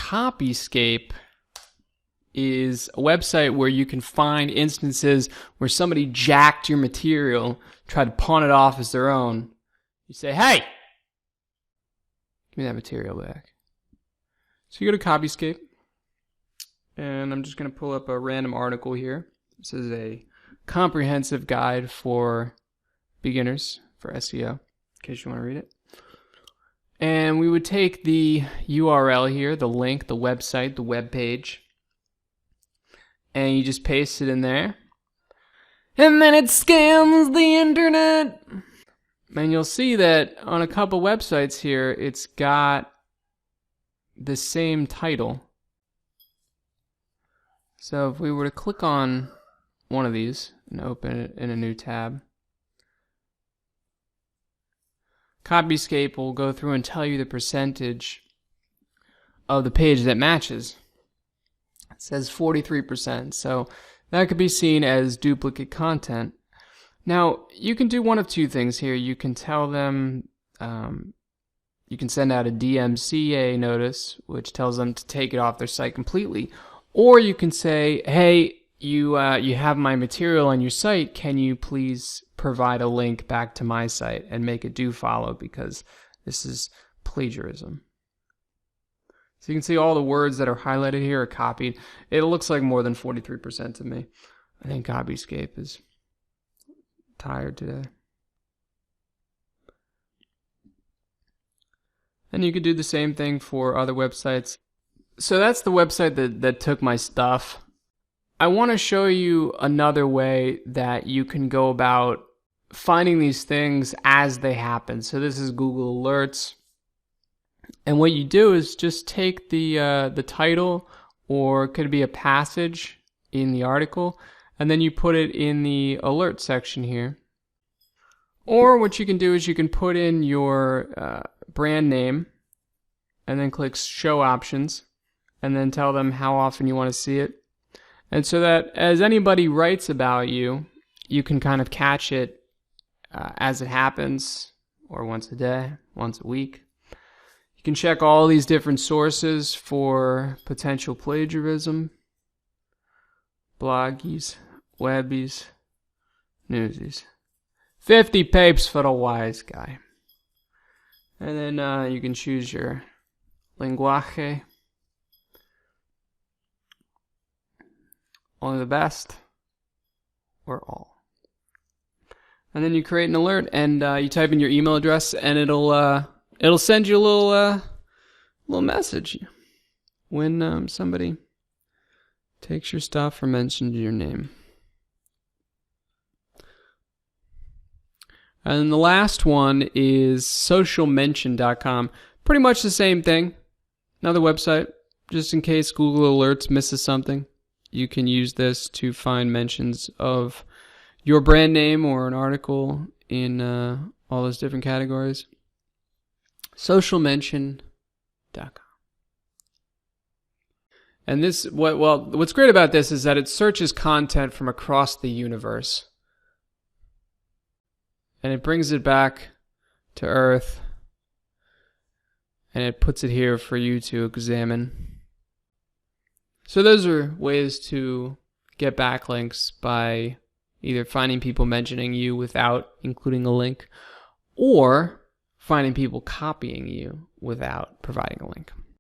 Copyscape is a website where you can find instances where somebody jacked your material, tried to pawn it off as their own. You say, hey, give me that material back. So you go to Copyscape, and I'm just going to pull up a random article here. This is a comprehensive guide for beginners for SEO, in case you want to read it. And we would take the URL here, the link, the website, the web page, and you just paste it in there. And then it scans the internet. And you'll see that on a couple websites here, it's got the same title. So if we were to click on one of these and open it in a new tab, Copyscape will go through and tell you the percentage of the page that matches. It says 43%, so that could be seen as duplicate content. Now, you can do one of two things here. You can tell them, you can send out a DMCA notice, which tells them to take it off their site completely. Or you can say, hey, you have my material on your site, can you please provide a link back to my site and make it do follow, because this is plagiarism. So you can see all the words that are highlighted here are copied. It looks like more than 43% to me. I think Copyscape is tired today. And you could do the same thing for other websites. So that's the website that took my stuff. I want to show you another way that you can go about finding these things as they happen. So this is Google Alerts. And what you do is just take the title, or it could be a passage in the article, and then you put it in the alert section here. Or what you can do is you can put in your brand name and then click show options and then tell them how often you want to see it. And so that as anybody writes about you, you can kind of catch it as it happens, or once a day, once a week. You can check all these different sources for potential plagiarism. Bloggies, webbies, newsies. 50 papes for the wise guy. And then you can choose your lenguaje. Only the best, or all. And then you create an alert, and you type in your email address, and it'll send you a little message when somebody takes your stuff or mentions your name. And the last one is socialmention.com. Pretty much the same thing. Another website, just in case Google Alerts misses something. You can use this to find mentions of your brand name or an article in all those different categories. Socialmention.com. And what's great about this is that it searches content from across the universe. And it brings it back to Earth. And it puts it here for you to examine. So those are ways to get backlinks by either finding people mentioning you without including a link, or finding people copying you without providing a link.